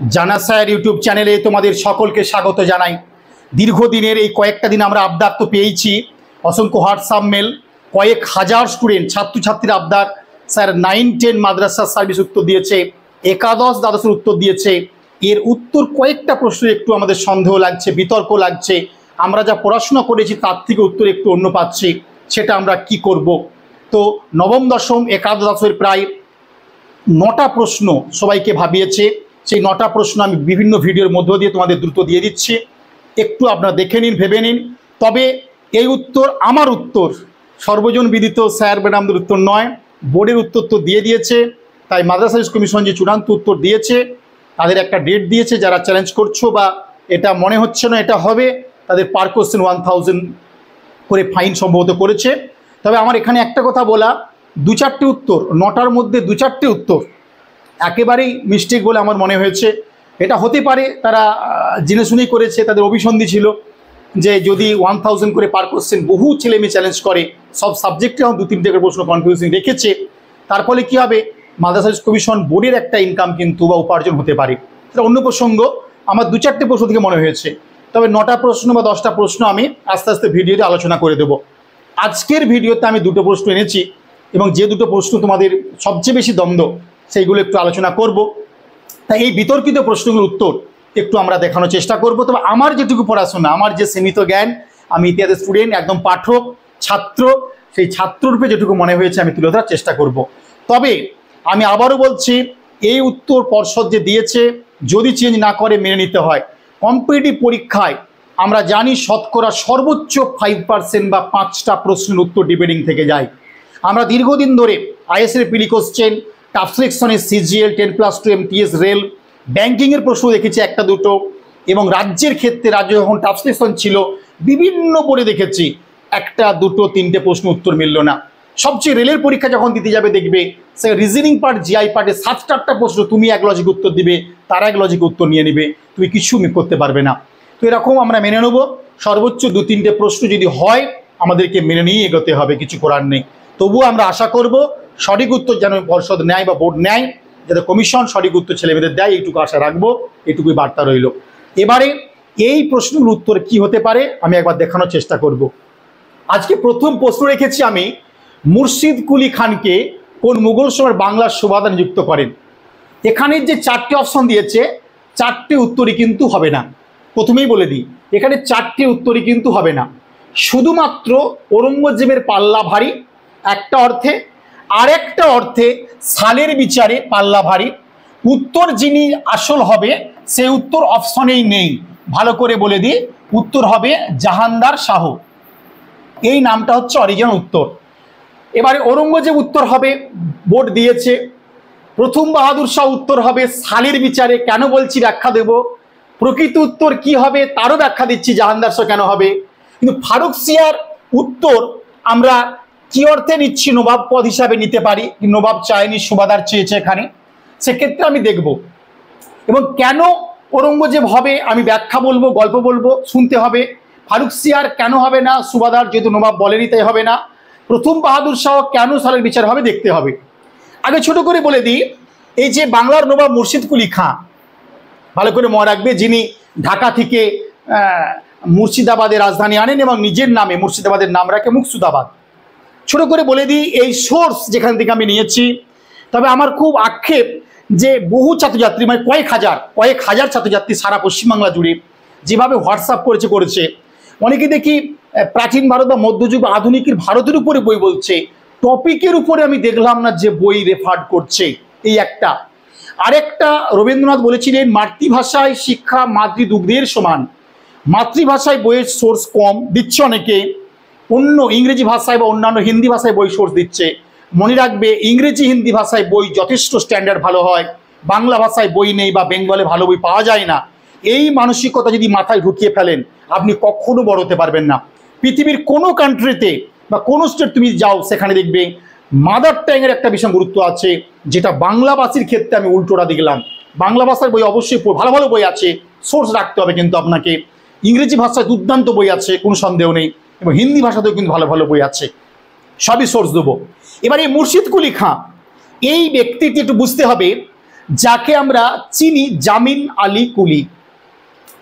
জানা sir YouTube চ্যানেলে তোমাদের সকলকে স্বাগত জানাই। দীর্ঘদিনের এই কয়েকটা দিন আমরা আবদার তো পেয়েছি, অসংখ্য হোয়াটসঅ্যাপ মেল, কয়েক হাজার স্টুডেন্ট ছাত্রছাত্রীর আবদার। স্যার 9-10 মাদ্রাসা সার্ভিস উত্তর দিয়েছে, একাদশ দ্বাদশের উত্তর দিয়েছে। এর উত্তর কয়েকটা প্রশ্ন একটু আমাদের সন্দেহ লাগছে, বিতর্ক লাগছে। আমরা যা পড়াশোনা করেছি তার থেকে উত্তর একটু অন্য পাচ্ছি, সেটা আমরা কি করব। তো নবম দশম একাদশ দ্বাদশের প্রায় 9টা প্রশ্ন সবাইকে ভাবিয়েছে। সেই 9টা প্রশ্ন আমি বিভিন্ন ভিডিওর মধ্য দিয়ে তোমাদের দ্রুত দিয়ে দিচ্ছি, একটু আপনারা দেখে নিন, ভেবে নিন। তবে এই উত্তর আমার উত্তর, সর্বজন বিদিত স্যার ম্যাডামদের উত্তর নয়, বোর্ডের উত্তর তো দিয়ে দিয়েছে। তাই মাদ্রাসা সার্ভিস কমিশন যে চূড়ান্ত উত্তর দিয়েছে, তাদের একটা ডেট দিয়েছে। যারা চ্যালেঞ্জ করছো বা এটা মনে হচ্ছে না এটা হবে, তাদের পার কোশ্চেন 1000 করে ফাইন সম্ভবত করেছে। তবে আমার এখানে একটা কথা বলা, 2-4টে উত্তর, 9টার মধ্যে 2-4টে উত্তর একেবারেই মিস্টেক বলে আমার মনে হয়েছে। এটা হতে পারে তারা জেনে শুনেই করেছে, তাদের অভিসন্ধি ছিল যে যদি 1000 করে পার কোশ্চেন বহু ছেলে মেয়ে চ্যালেঞ্জ করে, সব সাবজেক্টে 2-3টে করে প্রশ্ন কনফিউজিং রেখেছে। তার ফলে কী হবে, মাদ্রাসা সার্ভিস কমিশন বোর্ডের একটা ইনকাম কিন্তু বা উপার্জন হতে পারে। এটা অন্য প্রসঙ্গ। আমার 2-4টে প্রশ্ন থেকে মনে হয়েছে। তবে 9টা প্রশ্ন বা 10টা প্রশ্ন আমি আস্তে আস্তে ভিডিওতে আলোচনা করে দেবো। আজকের ভিডিওতে আমি 2টো প্রশ্ন এনেছি, এবং যে 2টো প্রশ্ন তোমাদের সবচেয়ে বেশি দ্বন্দ্ব, সেইগুলো একটু আলোচনা করব। তাই এই বিতর্কিত প্রশ্নগুলোর উত্তর একটু আমরা দেখানোর চেষ্টা করব। তবে আমার যেটুকু পড়াশোনা, আমার যে সীমিত জ্ঞান, আমি ইতিহাসের স্টুডেন্ট, একদম পাঠক, ছাত্র, সেই ছাত্ররূপে যেটুকু মনে হয়েছে আমি তুলে ধরার চেষ্টা করব। তবে আমি আবারও বলছি, এই উত্তর পর্ষদ যে দিয়েছে, যদি চেঞ্জ না করে মেনে নিতে হয়। কম্পিটিটিভ পরীক্ষায় আমরা জানি শতকরা সর্বোচ্চ 5% বা 5টা প্রশ্নের উত্তর ডিবেটিং থেকে যায়। আমরা দীর্ঘদিন ধরে আইএসএর পিলি কোশ্চেন, টাফ সিলেকশনের সিজিএল, 10+2 এমটিএস, রেল, ব্যাংকিংয়ের প্রশ্ন দেখেছি 1-2, এবং রাজ্যের ক্ষেত্রে রাজ্য যখন টাফ সিলেকশন ছিল বিভিন্ন বোর্ডে দেখেছি 1-2-3টে প্রশ্ন উত্তর মিলল না। সবচেয়ে রেলের পরীক্ষা যখন দিতে যাবে দেখবে সে রিজনিং পার্ট, জিআই পার্টে 7-8টা প্রশ্ন, তুমি এক লজিক উত্তর দিবে, তারা এক লজিক উত্তর নিয়ে নেবে, তুমি কিছু করতে পারবে না। তো এরকম আমরা মেনে নেব, সর্বোচ্চ 2-3টে প্রশ্ন যদি হয় আমাদেরকে মেনে নিয়ে এগোতে হবে, কিছু করার নেই। তবুও আমরা আশা করব সঠিক উত্তর যেন পর্ষদ নেয় বা বোর্ড নেয়, যাতে কমিশন সঠিক উত্তর ছেলেমেয়েদের দেয়, এইটুকু আশা রাখবো, এইটুকুই বার্তা রইল। এবারে এই প্রশ্নগুলোর উত্তর কি হতে পারে আমি একবার দেখানোর চেষ্টা করব। আজকে প্রথম প্রশ্ন রেখেছি আমি, মুর্শিদ কুলি খানকে কোন মুঘল সময়ের বাংলার সুবাদার নিযুক্ত করেন? এখানে যে 4টে অপশন দিয়েছে, 4টে উত্তরই কিন্তু হবে না। প্রথমেই বলে দিই, এখানে 4টে উত্তরই কিন্তু হবে না। শুধুমাত্র ঔরঙ্গজেবের পাল্লা ভারী একটা অর্থে, আর একটা অর্থে সালের বিচারে পাল্লা ভারী। উত্তর যিনি আসল হবে সেই উত্তর অপশনেই নেই। ভালো করে বলে দিই, উত্তর হবে জাহানদার শাহ। এই নামটা হচ্ছে অরিজিনাল উত্তর। এবারে ঔরঙ্গজেব উত্তর হবে, বোর্ড দিয়েছে। প্রথম বাহাদুর শাহ উত্তর হবে সালের বিচারে। কেন বলছি ব্যাখ্যা দেব। প্রকৃত উত্তর কি হবে তারও ব্যাখ্যা দিচ্ছি, জাহানদার শাহ কেন হবে। কিন্তু ফারুক সিয়ার উত্তর আমরা কি অর্থে নিচ্ছি, নবাব পদ হিসাবে নিতে পারি, নবাব চায়নি, সুবাদার চেয়েছে এখানে, সেক্ষেত্রে আমি দেখব। এবং কেন ঔরঙ্গজেব হবে আমি ব্যাখ্যা বলবো, গল্প বলবো, শুনতে হবে। ফারুক সিয়ার কেন হবে না, সুবাদার যেহেতু নবাব বলেনি তাই হবে না। প্রথম বাহাদুর শাহ কেন সালের বিচার হবে দেখতে হবে। আগে ছোট করে বলে দিই, এই যে বাংলার নবাব মুর্শিদ কুলি খাঁ, ভালো করে মনে রাখবে, যিনি ঢাকা থেকে মুর্শিদাবাদের রাজধানী আনেন এবং নিজের নামে মুর্শিদাবাদের নাম রাখে মুকসুদাবাদ। ছোট করে বলে দিই এই সোর্স যেখান থেকে আমি নিয়েছি। তবে আমার খুব আক্ষেপ যে বহু ছাত্রছাত্রী, মানে কয়েক হাজার ছাত্রছাত্রী সারা পশ্চিমবাংলা জুড়ে যেভাবে হোয়াটসঅ্যাপ করেছে, অনেকে দেখি প্রাচীন ভারত বা মধ্যযুগ বা আধুনিকের ভারতের উপরে বই বলছে, টপিকের উপরে আমি দেখলাম না যে বই রেফার করছে। এই একটা। আরেকটা, রবীন্দ্রনাথ বলেছিলেন মাতৃভাষায় শিক্ষা মাতৃদুগ্ধের সমান। মাতৃভাষায় বইয়ের সোর্স কম দিচ্ছে অনেকে, অন্য ইংরেজি ভাষায় বা অন্যান্য হিন্দি ভাষায় বই সোর্স দিচ্ছে। মনে রাখবে, ইংরেজি হিন্দি ভাষায় বই যথেষ্ট স্ট্যান্ডার্ড ভালো হয়, বাংলা ভাষায় বই নেই বা বেঙ্গলে ভালো বই পাওয়া যায় না। এই মানসিকতা যদি মাথায় ঢুকিয়ে ফেলেন, আপনি কখনো বড় হতে পারবেন না। পৃথিবীর কোনো কান্ট্রিতে বা কোনো স্টেট তুমি যাও, সেখানে দেখবে মাদার ট্যাংয়ের একটা ভীষণ গুরুত্ব আছে, যেটা বাংলাভাষীর ক্ষেত্রে আমি উল্টোটা দেখলাম। বাংলা ভাষার বই অবশ্যই ভালো ভালো বই আছে, সোর্স রাখতে হবে কিন্তু আপনাকে। ইংরেজি ভাষায় দুর্দান্ত বই আছে, কোনো সন্দেহ নেই, এবং হিন্দি ভাষাতেও কিন্তু ভালো ভালো বই আছে, সবই সোর্স দেবো। এবার এই মুর্শিদ কুলি খাঁ, এই ব্যক্তিটি একটু বুঝতে হবে যাকে আমরা চিনি জামিন আলী কুলি।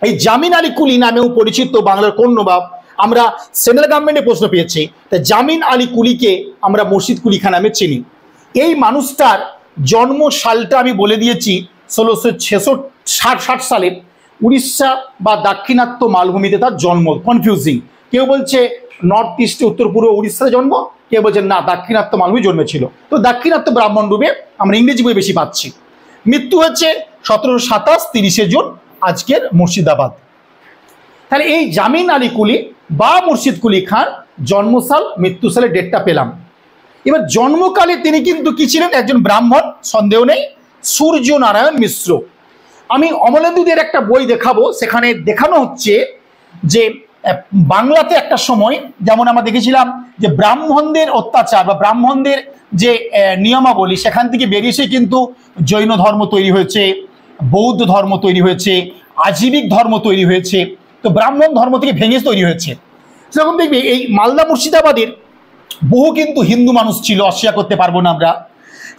এই জামিন আলী কুলি নামেও পরিচিত বাংলার কোন নবাব? আমরা সেন্ট্রাল গভর্নমেন্টে প্রশ্ন পেয়েছি, তাই জামিন আলী কুলিকে আমরা মুর্শিদ কুলি খান নামে চিনি। এই মানুষটার জন্ম সালটা আমি বলে দিয়েছি 1660 সালে উড়িষ্যা বা দাক্ষিণাত্য মালভূমিতে তার জন্ম। কনফিউজিং, কেউ বলছে নর্থ ইস্টে উত্তর পূর্ব উড়িষ্যাতে জন্ম, কেউ বলছে না দাক্ষিণাত্য মালভূমি জন্মেছিল। তো দাক্ষিণাত্য ব্রাহ্মণ রূপে আমরা ইংরেজি বই বেশি পাচ্ছি। মৃত্যু হচ্ছে 1727 30 জুন আজকের মুর্শিদাবাদ। তাহলে এই জামিন আলী কুলি বা মুর্শিদ কুলি খান জন্মসাল মৃত্যুসালের ডেটটা পেলাম। এবার জন্মকালে তিনি কিন্তু কি ছিলেন? একজন ব্রাহ্মণ, সন্দেহ নেই, সূর্য নারায়ণ মিশ্র। আমি অমলেন্দুদের একটা বই দেখাবো, সেখানে দেখানো হচ্ছে যে বাংলাতে একটা সময় যেমন আমরা দেখেছিলাম যে ব্রাহ্মণদের অত্যাচার বা ব্রাহ্মণদের যে নিয়মাবলী সেখান থেকে বেরিয়ে কিন্তু জৈন ধর্ম তৈরি হয়েছে, বৌদ্ধ ধর্ম তৈরি হয়েছে, আজীবিক ধর্ম তৈরি হয়েছে। তো ব্রাহ্মণ ধর্ম থেকে ভেঙে তৈরি হয়েছে। সেরকম দেখবে এই মালদা মুর্শিদাবাদের বহু কিন্তু হিন্দু মানুষ ছিল, অস্বীকার করতে পারবো না আমরা।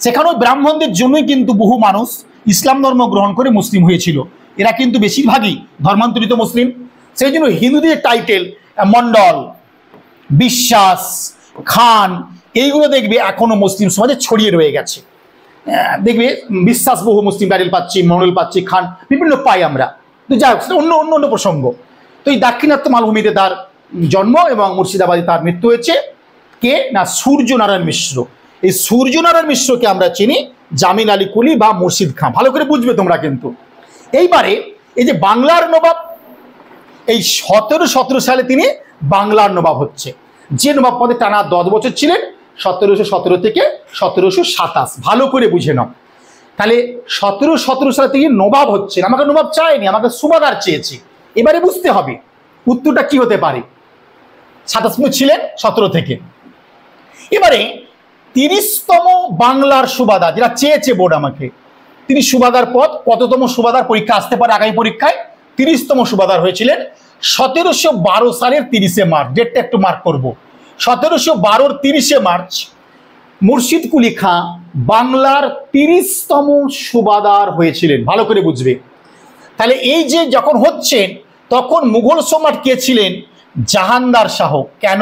সেখানেও ব্রাহ্মণদের জন্যই কিন্তু বহু মানুষ ইসলাম ধর্ম গ্রহণ করে মুসলিম হয়েছিল। এরা কিন্তু বেশিরভাগই ধর্মান্তরিত মুসলিম। সেই জন্য হিন্দুদের টাইটেল মন্ডল, বিশ্বাস, খান এইগুলো দেখবে এখনো মুসলিম সমাজে ছড়িয়ে রয়ে গেছে। দেখবে বিশ্বাস বহু মুসলিম টাইটেল পাচ্ছি, মন্ডল পাচ্ছি, খান বিভিন্ন পাই আমরা। তো যাই হোক, অন্য অন্য অন্য প্রসঙ্গ। তো এই দাক্ষিণাত্য মালভূমিতে তার জন্ম এবং মুর্শিদাবাদে তার মৃত্যু হয়েছে। কে না? সূর্যনারায়ণ মিশ্র। এই সূর্যনারায়ণ মিশ্রকে আমরা চিনি জামিন আলী কুলি বা মুর্শিদ খান। ভালো করে বুঝবে তোমরা কিন্তু। এইবারে এই যে বাংলার নবাব, এই 1717 সালে তিনি বাংলার নবাব হচ্ছে। যে নবাব পদে টানা 10 বছর ছিলেন 1717 থেকে 1727। ভালো করে বুঝে নাও। তাহলে 1717 সালে থেকে নবাব হচ্ছেন। আমাকে নবাব চায়নি, আমাকে সুবাদার চেয়েছে। এবারে বুঝতে হবে উত্তরটা কি হতে পারে। 27 ছিলেন 17 থেকে। এবারে 30তম বাংলার সুবাদার, যেটা চেয়েছে বোর্ড আমাকে, তিনি সুবাদার পদ কততম সুবাদার পরীক্ষা আসতে পারে আগামী পরীক্ষায়? 30তম সুবাদার হয়েছিলেন 1712 সালের 30 মার্চ। ডেটটা একটু মার্ক করব। 1712 30 মার্চ মুর্শিদ কুলি খাঁ বাংলার 30তম সুবাদার হয়েছিলেন। ভালো করে বুঝবে। তাহলে এই যে যখন হচ্ছেন তখন মুঘল সম্রাট কে ছিলেন? জাহানদার শাহ। কেন?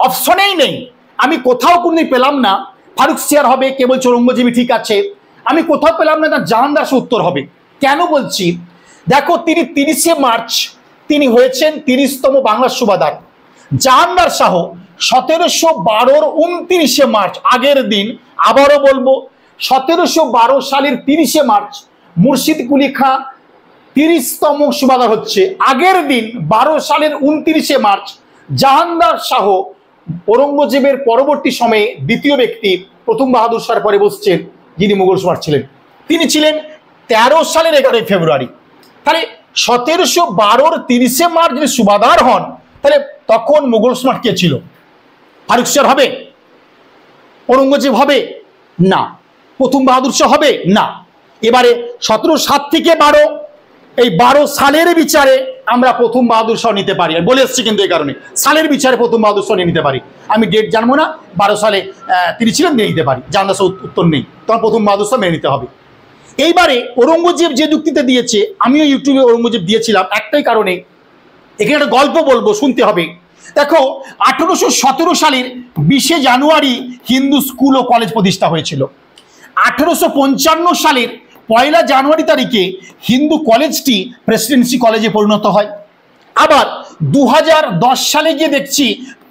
অপশনেই নেই। আমি কোথাও কোনদিন পেলাম না ফারুকসিয়ার হবে, কেবল চৌরঙ্গজীবী ঠিক আছে। আমি কোথাও পেলাম না জাহানদার শাহ উত্তর হবে। কেন বলছি? দেখো, তিনি 30 মার্চ তিনি হয়েছেন 30তম বাংলার সুবাদার। জাহানদার শাহ 1712 29 মার্চ আগের দিন, আবারও বলবো 1712 সালের 30 মার্চ মুর্শিদ কুলি খাঁ 30তম সুবাদার হচ্ছে। আগের দিন 12 সালের 29 মার্চ জাহানদার শাহ ঔরঙ্গজেবের পরবর্তী সময়ে দ্বিতীয় ব্যক্তি, প্রথম বাহাদুর শাহর পরে বসছেন যিনি মুঘল সম্রাট ছিলেন, তিনি ছিলেন 13 সালের 11 ফেব্রুয়ারি। তাহলে 1712 30 মার্চ যদি সুবাদার হন, তাহলে তখন মুঘল সম্রাট কে ছিল? ফারুকসিয়ার হবে? ঔরঙ্গজেব হবে? না। প্রথম বাহাদুর শাহ হবে? না। এবারে 1707 থেকে 12, এই 12 সালের বিচারে আমরা প্রথম বাহাদুর শাহ নিতে পারি। বলে এসছি কিন্তু এই কারণে সালের বিচারে প্রথম বাহাদুর শাহ নিতে পারি। আমি ডেট জানবো না, 12 সালে তিনি ছিলেন, নিয়ে নিতে পারি। জানদার শাহ উত্তর নেই, তখন প্রথম বাহাদুর শাহ মেনে নিতে হবে। এইবারে ঔরঙ্গজেব যে যুক্তিতে দিয়েছে, আমিও ইউটিউবে ঔরঙ্গজেব দিয়েছিলাম একটাই কারণে। এখানে একটা গল্প বলবো, শুনতে হবে। দেখো, 1817 সালের 20 জানুয়ারি হিন্দু স্কুল ও কলেজ প্রতিষ্ঠা হয়েছিল। 1855 সালের 1 জানুয়ারি তারিখে হিন্দু কলেজটি প্রেসিডেন্সি কলেজে পরিণত হয়। আবার 2010 সালে গিয়ে দেখছি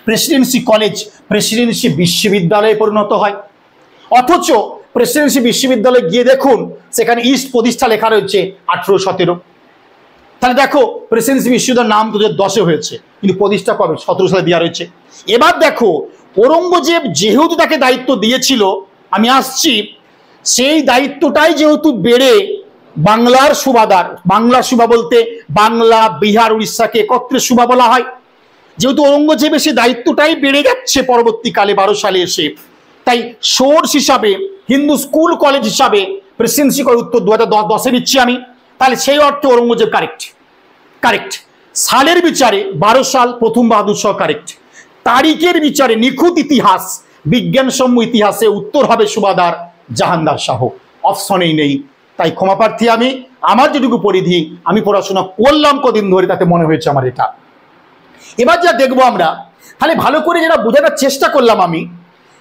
প্রেসিডেন্সি কলেজ প্রেসিডেন্সি বিশ্ববিদ্যালয়ে পরিণত হয়। অথচ প্রেসিডেন্সি বিশ্ববিদ্যালয়ে গিয়ে দেখুন সেখানে ইস্ট প্রতিষ্ঠা লেখা রয়েছে 1817। তাহলে দেখো, প্রেসিডেন্সি বিশ্ববিদ্যালয়ের নাম 2010 হয়েছে, কিন্তু প্রতিষ্ঠা কবে? 17 সালে দেওয়া রয়েছে। এবার দেখো, ঔরঙ্গজেব যেহেতু তাকে দায়িত্ব দিয়েছিল, আমি আসছি, সেই দায়িত্বটাই যেহেতু বেড়ে বাংলার সুবাদার, বাংলার সুবা বলতে বাংলা, বিহার, উড়িষ্যাকে একত্রে সুবা বলা হয়। যেহেতু ঔরঙ্গজেবের সেই দায়িত্বটাই বেড়ে যাচ্ছে পরবর্তীকালে 12 সালে এসে, তাই সোর্স হিসাবে হিন্দু স্কুল কলেজ হিসাবে প্রেসিডেন্সি কলেজ উত্তর 2010 দিচ্ছি আমি। তাহলে সেই অর্থে ঔরঙ্গজেব কারেক্ট। সালের বিচারে 12 সাল প্রথম বাহাদুর শাহ কারেক্ট। তারিখের বিচারে নিখুঁত ইতিহাস, বিজ্ঞানসম্মত ইতিহাসে উত্তর হবে সুবাদার জাহানদার শাহ। অপশনেই নেই। তাই ক্ষমাপ্রার্থী আমি। আমার যেটুকু পরিধি আমি পড়াশোনা করলাম কদিন ধরে, তাতে মনে হয়েছে আমার এটা। এবার যা দেখবো আমরা, তাহলে ভালো করে যেটা বোঝানোর চেষ্টা করলাম আমি,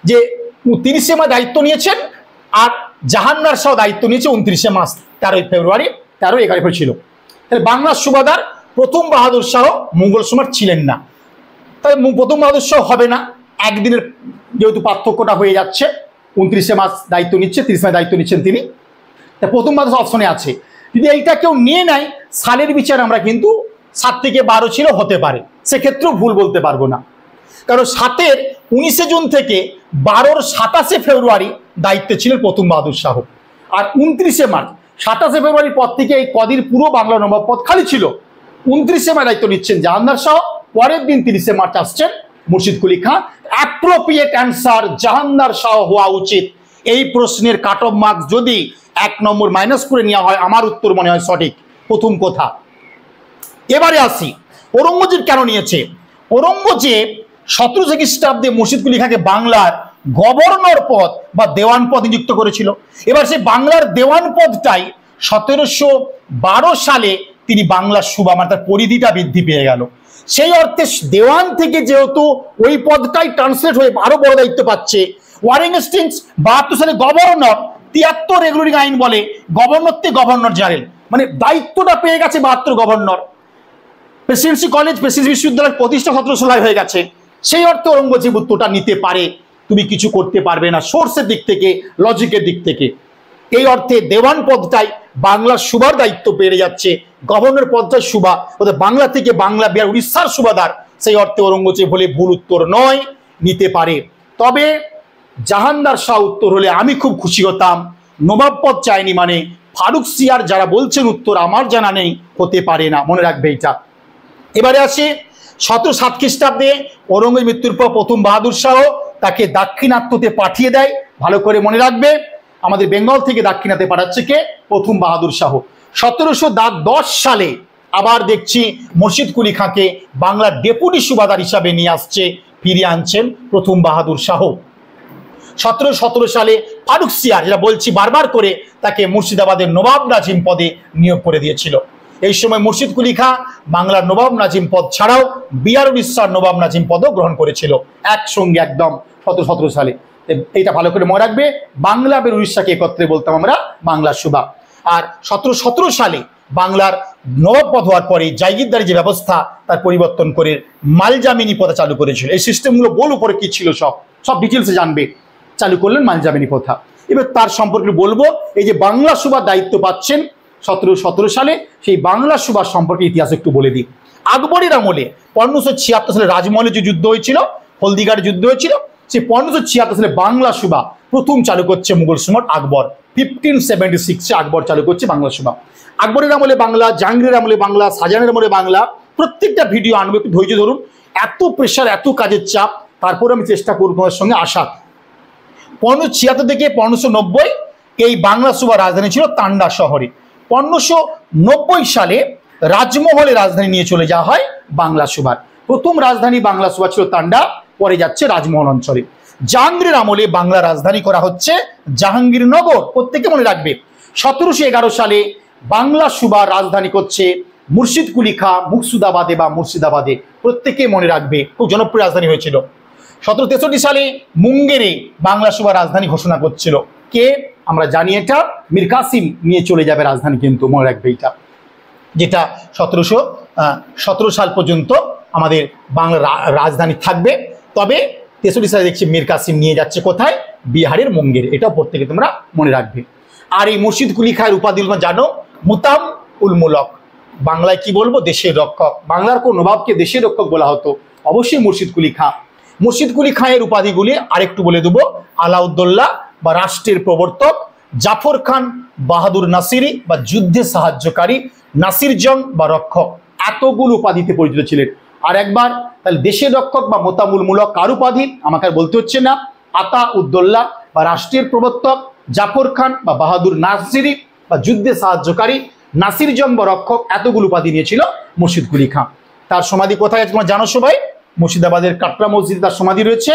যে 30শে মে দায়িত্ব নিয়েছেন, আর জাহাঙ্গীর শাহ দায়িত্ব নিয়েছে 29শে মার্চ, 13ই ফেব্রুয়ারি, 13-11 এপ্রিল ছিল। তাহলে বাংলার সুবাদার প্রথম বাহাদুর শাহ মুঘল সম্রাট ছিলেন না, তাই প্রথম বাহাদুর শাহ হবে না। একদিনের যেহেতু পার্থক্যটা হয়ে যাচ্ছে, 29শে মার্চ দায়িত্ব নিচ্ছে, 30 মে দায়িত্ব নিচ্ছেন তিনি, তা প্রথম বাহাদুর অপশনে আছে। যদি এইটা কেউ নিয়ে নেয়, সালের বিচার আমরা কিন্তু 7 থেকে 12 ছিল, হতে পারে, সেক্ষেত্রেও ভুল বলতে পারবো না। কারণ 7-এর 19শে জুন থেকে 12-র 27শে ফেব্রুয়ারি দায়িত্বে ছিলেন প্রথম বাহাদুর শাহ, আর 29শে মার্চ 27শে ফেব্রুয়ারির পর থেকে এই কদিন পুরো বাংলা নবাব পদ খালি ছিল। 29শে মে দায়িত্ব নিচ্ছেন জাহাঙ্গীর শাহ, পরের দিন 30শে মার্চ আসছেন মুর্শিদ কুলি খাঁ। অ্যাপ্রোপ্রিয়েট অ্যান্সার জাহাঙ্গীর শাহ হওয়া উচিত। এই প্রশ্নের কাট অফ মার্কস যদি 1 নম্বর মাইনাস করে নেওয়া হয়, আমার উত্তর মনে হয় সঠিক, প্রথম কথা। এবারে আসি, ঔরঙ্গজেব কেন নিয়েছে? ঔরঙ্গজেব 1700 খ্রিস্টাব্দে মুর্শিদ কুলি খাঁকে বাংলার গভর্নর পদ বা দেওয়ান পদ নিযুক্ত করেছিল। এবার সেই বাংলার দেওয়ান পদটাই 1712 সালে তিনি বাংলার সুবা, মানে তার পরিধিটা বৃদ্ধি পেয়ে গেল। সেই অর্থে দেওয়ান থেকে যেহেতু ওই পদটাই ট্রান্সলেট হয়ে আরো বড় দায়িত্ব পাচ্ছে, ওয়ারেন হেস্টিংস 72 সালে গভর্নর, 73 রেগুলারিং আইন বলে গভর্নর থেকে গভর্নর জেনারেল, মানে দায়িত্বটা পেয়ে গেছে 72 গভর্নর। প্রেসিডেন্সি কলেজ, প্রেসিডেন্সি বিশ্ববিদ্যালয়ের প্রতিষ্ঠা 1700 হয়ে গেছে। সেই অর্থে ঔরঙ্গজেব উত্তরটা নিতে পারে, তুমি কিছু করতে পারবে না সোর্সের দিক থেকে, লজিকের দিক থেকে। এই অর্থে দেওয়ান পদটাই বাংলার সুবার দায়িত্ব বেড়ে যাচ্ছে, গভর্নর পদটাই সুবা, ওদের বাংলা থেকে বাংলা, বিহার, উড়িষ্যার সুবাদার। সেই অর্থে ঔরঙ্গজেব হলে ভুল উত্তর নয়, নিতে পারে। তবে জাহাঙ্গীর শাহ উত্তর হলে আমি খুব খুশি হতাম। নবাব পদ চায়নি মানে ফারুক সিয়ার যারা বলছেন উত্তর আমার জানা নেই, হতে পারে না, মনে রাখবে এটা। এবারে আসে 1707 খ্রিস্টাব্দে ঔরঙ্গজেব মৃত্যুর পর প্রথম বাহাদুর শাহ তাকে দাক্ষিণাত্যতে পাঠিয়ে দেয়। ভালো করে মনে রাখবে, আমাদের বেঙ্গল থেকে দাক্ষিণাতে পাঠাচ্ছে কে? প্রথম বাহাদুর শাহ। 1710 সালে আবার দেখছি মুর্শিদ কুলি খাঁকে বাংলার ডেপুটি সুবাদার হিসাবে নিয়ে আসছে, ফিরিয়ে আনছেন প্রথম বাহাদুর শাহ। 1717 সালে ফারুক সিয়ার, যেটা বলছি বারবার করে, তাকে মুর্শিদাবাদের নবাব নাজিম পদে নিয়োগ করে দিয়েছিল। এই সময় মুর্শিদ কুলি খাঁ বাংলার নবাব নাজিম পদ ছাড়াও বিহার, উড়িষ্যার নবাব নাজিম পদও গ্রহণ করেছিল একসঙ্গে, একদম 1717 সালে। এইটা ভালো করে মনে রাখবে, বাংলা এবং উড়িষ্যাকে একত্রে বলতাম আমরা বাংলার সুবা। আর 1717 সালে বাংলার নবাব পদ হওয়ার পরে জায়গিরদারি যে ব্যবস্থা, তার পরিবর্তন করে মালজামিনী প্রথা চালু করেছিল। এই সিস্টেমগুলো বল উপরে কি ছিল সব ডিটেলসে জানবে। চালু করলেন মালজামিনী প্রথা। এবার তার সম্পর্কে বলবো, এই যে বাংলা সুবার দায়িত্ব পাচ্ছেন 1717 সালে, সেই বাংলা সুবার সম্পর্কে ইতিহাস একটু বলে দিই। আকবরের আমলে 1576 সালে রাজমহলে যে যুদ্ধ হয়েছিল, হলদিঘাট যুদ্ধ হয়েছিল, সেই 1576 সালে বাংলা সুবা প্রথম চালু করছে মুঘল সম্রাট আকবর। 1576 আকবর চালু করছে বাংলা সুবা। আকবরের আমলে বাংলা, জাহাঙ্গীরের আমলে বাংলা, শাহজাহানের আমলে বাংলা। প্রত্যেকটা ভিডিও আনবো, একটু ধৈর্য ধরুন, এত প্রেশার, এত কাজের চাপ, তারপরে আমি চেষ্টা করবো তোমার সঙ্গে আসা। 1576 থেকে 1590 এই বাংলা সুবা রাজধানী ছিল তান্ডা শহরে। 1590 সালে রাজমহলে রাজধানী নিয়ে চলে যাওয়া হয় বাংলা সুবার। প্রথম রাজধানী বাংলা সুবা ছিল তান্ডা, পরে যাচ্ছে রাজমহল অঞ্চলে। জাহাঙ্গীরের আমলে বাংলা রাজধানী করা হচ্ছে জাহাঙ্গীরনগর, প্রত্যেকে মনে রাখবে। 1711 সালে বাংলা সুবা রাজধানী করছে মুর্শিদ কুলি খাঁ মুর্শিদাবাদে বা মুর্শিদাবাদে, প্রত্যেকে মনে রাখবে, খুব জনপ্রিয় রাজধানী হয়েছিল। 1763 সালে মুঙ্গেরে বাংলা সুবা রাজধানী ঘোষণা করছিল কে? আমরা জানি এটা, মীর কাসিম নিয়ে চলে যাবে রাজধানী, কিন্তু মনে রাখবে এটা, যেটা 1717 সাল পর্যন্ত আমাদের বাংলা রাজধানী থাকবে। তবে 63 সালে দেখছি মীর কাসিম নিয়ে যাচ্ছে কোথায়? বিহারের মুঙ্গের। এটাও প্রত্যেকে তোমরা মনে রাখবে। আর এই মুর্শিদ কুলি খাঁয়ের উপাধি জানো, মুতাম উল মুলক, বাংলায় কি বলবো? দেশের রক্ষক। বাংলার কোন নবাবকে দেশের রক্ষক বলা হতো? অবশ্যই মুর্শিদ কুলি খাঁ। মুর্শিদ কুলি খাঁয়ের উপাধিগুলি আরেকটু বলে দেবো, আলাউদ্দৌলা বা রাষ্ট্রের প্রবর্তক, জাফর খান বাহাদুর নাসিরি বা যুদ্ধে সাহায্যকারী, নাসির জং বা রক্ষক, এতগুলো উপাধিতে পরিচিত ছিলেন। আর একবার তাহলে দেশের রক্ষক বা মোতামুল মূলক কার উপাধি? আমাকে আর বলতে হচ্ছে না। আতা উদ্দৌলা বা রাষ্ট্রের প্রবর্তক, জাফর খান বা বাহাদুর নাসিরি বা যুদ্ধে সাহায্যকারী, নাসির জং বা রক্ষক, এতগুলো উপাধি নিয়েছিল মুর্শিদ কুলি খাঁ। তার সমাধি কোথায় আছে তোমরা জানো সবাই? মুর্শিদাবাদের কাটরা মসজিদে তার সমাধি রয়েছে।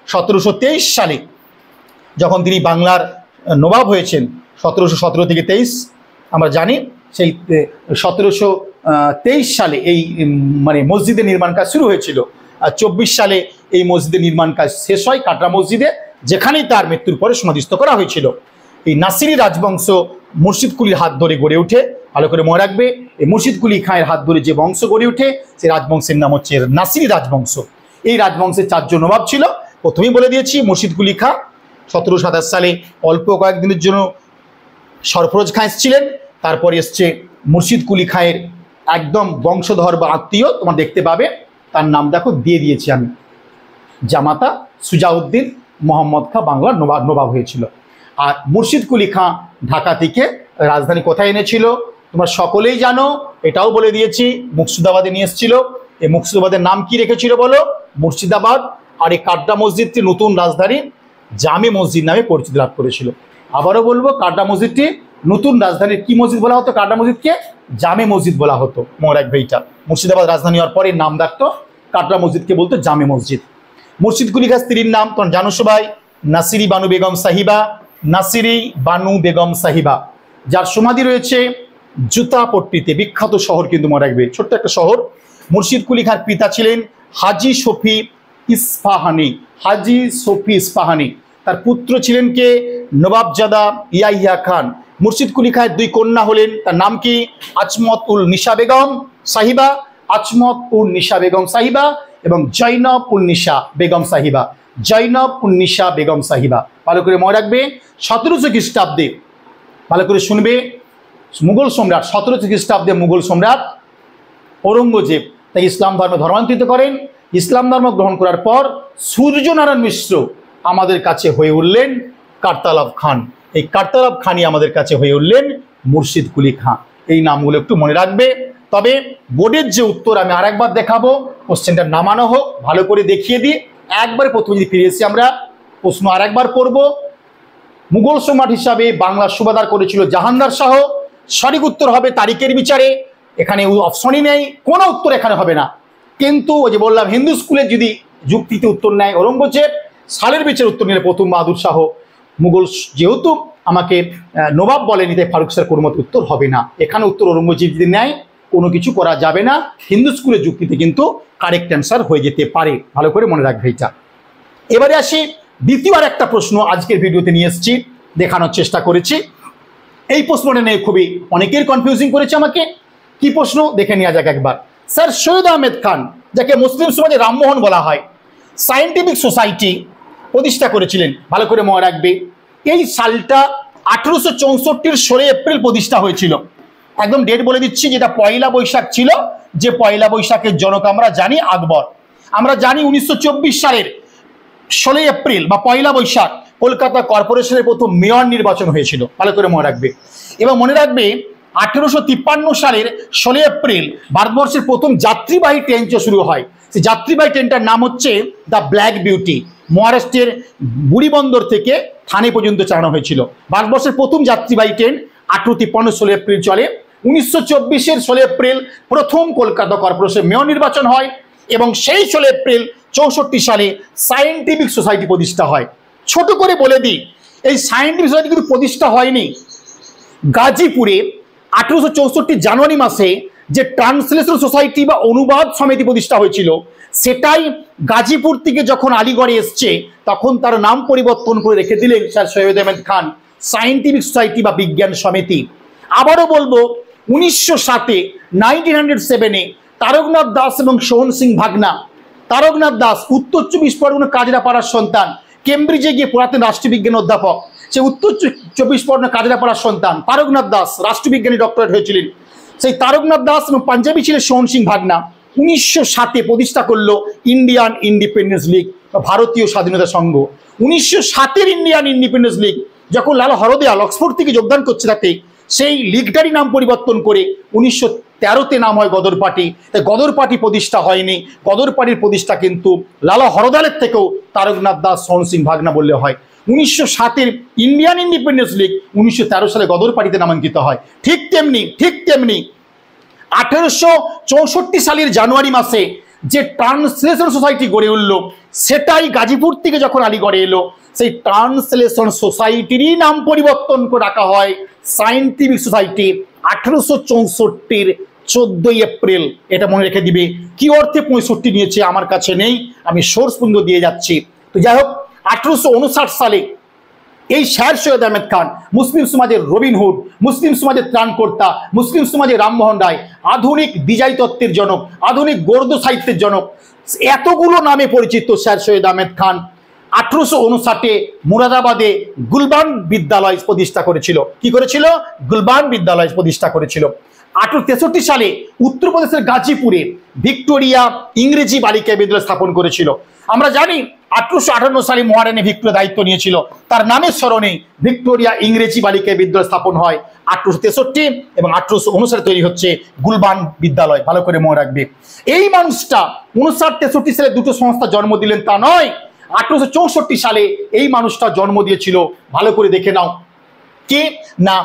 1723 সালে যখন তিনি বাংলার নবাব হয়েছেন, 1717 থেকে 23 আমরা জানি। সেই 1723 সালে এই মানে মসজিদের নির্মাণ কাজ শুরু হয়েছিল, আর 24 সালে এই মসজিদের নির্মাণ কাজ শেষ হয় কাটরা মসজিদে, যেখানেই তার মৃত্যুর পরে সমাধিস্থ করা হয়েছিল। এই নাসিরি রাজবংশ মুর্শিদ কুলির হাত ধরে গড়ে ওঠে। ভালো করে মনে রাখবে, এই মুর্শিদ কুলি খাঁয়ের হাত ধরে যে বংশ গড়ে ওঠে সেই রাজবংশের নাম হচ্ছে নাসিরি রাজবংশ। এই রাজবংশের 4 জন নবাব ছিল। প্রথমেই বলে দিয়েছি মুর্শিদ কুলি খাঁ 1727 সালে অল্প কয়েকদিনের জন্য সরফরোজ খাঁ এসেছিলেন। তারপরে এসছে মুর্শিদ কুলি খাঁয়ের একদম বংশধর বা আত্মীয়, তোমার দেখতে পাবে তার নাম দেখো দিয়ে দিয়েছি আমি, জামাতা সুজাউদ্দিন মোহাম্মদ খাঁ বাংলার নবাব হয়েছিল। আর মুর্শিদ কুলি খাঁ ঢাকা থেকে রাজধানী কোথায় এনেছিল তোমরা সকলেই জানো, এটাও বলে দিয়েছি, মুর্শিদাবাদে নিয়ে এসেছিল। এই মুর্শিদাবাদের নাম কি রেখেছিল বলো? মুর্শিদাবাদ। আর এই কাটরা মসজিদটি নতুন রাজধানী জামে মসজিদ নামে পরিচিতি লাভ করেছিল। আবারও বলবো, কাটরা মসজিদটি নতুন রাজধানীর কি মসজিদ বলা হতো? কাটরা মসজিদকে জামে মসজিদ বলা হতো। মনে রাখবে এইটা, মুর্শিদাবাদ রাজধানী হওয়ার পরে নাম ডাকতো কাটরা মসজিদকে বলতো জামে মসজিদ। মুর্শিদ কুলি খাঁ স্ত্রীর নাম তোমরা জানো সবাই, নাসিরি বানু বেগম সাহিবা। নাসিরি বানু বেগম সাহিবা, যার সমাধি রয়েছে জুতাপট্টিতে, বিখ্যাত শহর কিন্তু মনে রাখবে, ছোট্ট একটা শহর। মুর্শিদ কুলি খাঁর পিতা ছিলেন হাজি শফি ইস্পাহানি। হাজি শফি ইস্পাহানি। তার পুত্র ছিলেন কে? নবাবজাদা ইয়াহিয়া খান। মুর্শিদ কুলি খাঁয়ের 2 কন্যা হলেন, তার নাম কি? আজমত উল নিশা বেগম সাহিবা, আজমত উল নিশা বেগম সাহিবা এবং জৈনব উল নিশা বেগম সাহিবা। জৈনব উল নিশা বেগম সাহিবা। ভালো করে মনে রাখবে, 1700 খ্রিস্টাব্দে, ভালো করে শুনবে, মুঘল সম্রাট 1700 খ্রিস্টাব্দে মুঘল সম্রাট ঔরঙ্গজেব তাই ইসলাম ধর্মে ধর্মান্তরিত করেন। ইসলাম ধর্ম গ্রহণ করার পর সূর্যনারায়ণ মিশ্র আমাদের কাছে হয়ে উঠলেন কারতালাব খান। এই কারতালাব খানই আমাদের কাছে হয়ে উঠলেন মুর্শিদ কুলি খাঁ। এই নামগুলো একটু মনে রাখবে। তবে বোর্ডের যে উত্তর আমি আরেকবার দেখাবো, কোশ্চেনটা নামানো হোক, ভালো করে দেখিয়ে দিই। একবার প্রথমে যদি ফিরে এসে আমরা প্রশ্ন আরেকবার করব। মুঘল সম্রাট হিসাবে বাংলার সুবাদার করেছিল জাহাঙ্গীর শাহ। সঠিক উত্তর হবে তারিখের বিচারে, এখানে অপশনই নেই, কোনো উত্তর এখানে হবে না। কিন্তু ওই যে বললাম, হিন্দু স্কুলে যদি যুক্তিতে উত্তর নেয় ঔরঙ্গজেব, সালের বিচারে উত্তর নিলে প্রথম বাহাদুর শাহ। মুঘল যেহেতু আমাকে নবাব বলেনি, তাই ফারুক স্যার কোনো মতো উত্তর হবে না। এখানে উত্তর ঔরঙ্গজেব যদি নেয় কোনো কিছু করা যাবে না। হিন্দু স্কুলের যুক্তিতে কিন্তু কারেক্ট অ্যান্সার হয়ে যেতে পারে, ভালো করে মনে রাখবে এটা। এবারে আসি দ্বিতীয় আর একটা প্রশ্ন আজকের ভিডিওতে নিয়ে এসেছি, দেখানোর চেষ্টা করেছি। এই প্রশ্নটা নিয়ে খুবই অনেকের কনফিউজিং করেছে আমাকে। কি প্রশ্ন দেখে নেওয়া যাক একবার। স্যার, সৈয়দ আহমেদ খান, যাকে মুসলিম সমাজে রামমোহন বলা হয়, সায়েন্টিফিক সোসাইটি প্রতিষ্ঠা করেছিলেন। ভালো করে মনে রাখবে, এই সালটা 1864-র 16 এপ্রিল প্রতিষ্ঠা হয়েছিল। একদম ডেট বলে দিচ্ছি, যেটা পয়লা বৈশাখ ছিল, যে পয়লা বৈশাখের জনক আমরা জানি আকবর। আমরা জানি 1924 সালের 16 এপ্রিল বা পয়লা বৈশাখ কলকাতা কর্পোরেশনের প্রথম মেয়র নির্বাচন হয়েছিল। ভালো করে মনে রাখবে। এবং মনে রাখবে 1853 সালের 16 এপ্রিল ভারতবর্ষের প্রথম যাত্রীবাহী ট্রেন শুরু হয়। সেই যাত্রীবাহী ট্রেনটার নাম হচ্ছে দ্য ব্ল্যাক বিউটি। মহারাষ্ট্রের বুড়িবন্দর থেকে থানে পর্যন্ত চালানো হয়েছিল। ভারতবর্ষের প্রথম যাত্রীবাহী ট্রেন 1853 16 এপ্রিল চলে। 1924-এর 16 এপ্রিল প্রথম কলকাতা কর্পোরেশনের মেয়র নির্বাচন হয় এবং সেই 16 এপ্রিল 64 সালে সায়েন্টিফিক সোসাইটি প্রতিষ্ঠা হয়। ছোট করে বলে দিই, এই সায়েন্টিফিক সোসাইটি কিন্তু প্রতিষ্ঠা হয়নি। গাজীপুরে 1864 জানুয়ারি মাসে যে ট্রান্সলেশন সোসাইটি বা অনুবাদ সমিতি প্রতিষ্ঠা হয়েছিল, সেটাই গাজীপুর থেকে যখন আলিগড়ে এসছে তখন তার নাম পরিবর্তন করে রেখে দিলেন sir Syed Ahmed Khan, scientific society বা বিজ্ঞান সমিতি। আবারও বলবো, 1907-এ 1907-এ তারকনাথ দাস এবং সোহন সিং ভাগনা। তারকনাথ দাস উত্তর 24 পরগনা কাজরাপাড়ার সন্তান, কেমব্রিজে গিয়ে পুরাতন রাষ্ট্রবিজ্ঞান অধ্যাপক। সে উত্তর 24 পরগনা কাজরাপাড়ার সন্তান তারকনাথ দাস রাষ্ট্রবিজ্ঞানী ডক্টরেট হয়েছিলেন। সেই তারকনাথ দাস এবং পাঞ্জাবি ছিলেন সোহন সিং ভাগনা। 1907-এ প্রতিষ্ঠা করলো ইন্ডিয়ান ইন্ডিপেন্ডেন্স লীগ, ভারতীয় স্বাধীনতা সংঘ। 1907-এর ইন্ডিয়ান ইন্ডিপেন্ডেন্স লীগ যখন লালা হরদয়াল অক্সফোর্ড থেকে যোগদান করছে, তাতে সেই লীগটারই নাম পরিবর্তন করে 1913-তে নাম হয় গদর পার্টি। তাই গদর পার্টি প্রতিষ্ঠা হয়নি, গদর পার্টির প্রতিষ্ঠা কিন্তু লালা হরদয়ালের থেকেও তারকনাথ দাস সোহন সিং ভাগনা বললে হয়। 1907-এর ইন্ডিয়ান ইন্ডিপেন্ডেন্স লীগ 1913 সালে গদর পার্টিতে নামাঙ্কিত হয়। ঠিক তেমনি 1864 সালের জানুয়ারি মাসে যে ট্রান্সলেশন সোসাইটি গড়ে উঠল, সেটাই গাজীপুর থেকে যখন আলিগড়ে এলো সেই ট্রান্সলেশন সোসাইটিরই নাম পরিবর্তন করে রাখা হয় সায়েন্টিফিক সোসাইটি 1864-র 14ই এপ্রিল। এটা মনে রেখে দিবে। কি অর্থে 65 নিয়েছে আমার কাছে নেই, আমি সোর্স পর্যন্ত দিয়ে যাচ্ছি। তো যাই হোক, 1859 সালে এই স্যার সৈয়দ আহমেদ খান মুসলিম সমাজের রবিনহুড, মুসলিম সমাজের ত্রাণকর্তা, মুসলিম সমাজের রামমোহন রায়, আধুনিক দ্বিজাই তত্ত্বের জনক, আধুনিক গদ্য সাহিত্যের জনক, এতগুলো নামে পরিচিত স্যার সৈয়দ আহমেদ খান 1859-এ মুরাদাবাদে গুলবান বিদ্যালয় প্রতিষ্ঠা করেছিল। কি করেছিল? গুলবান বিদ্যালয় প্রতিষ্ঠা করেছিল। 1863 সালে উত্তরপ্রদেশের গাজীপুরে ভিক্টোরিয়া ইংরেজি বালিকা বিদ্যালয় স্থাপন করেছিল। আমরা জানি 1858 সালে মহারানী ভিক্টোরিয়া দায়িত্ব নিয়েছিল, তার নামের স্মরণে ভিক্টোরিয়া ইংরেজি বালিকা বিদ্যালয় স্থাপন হয় 1863, এবং 1859 তৈরি হচ্ছে গুলবান বিদ্যালয়। ভালো করে মনে রাখবে। এই মানুষটা 59-63 সালে দুটো সংস্থা জন্ম দিলেন তা নয়, 1864 সালে এই মানুষটা জন্ম দিয়েছিল। ভালো করে দেখে নাও। কে না,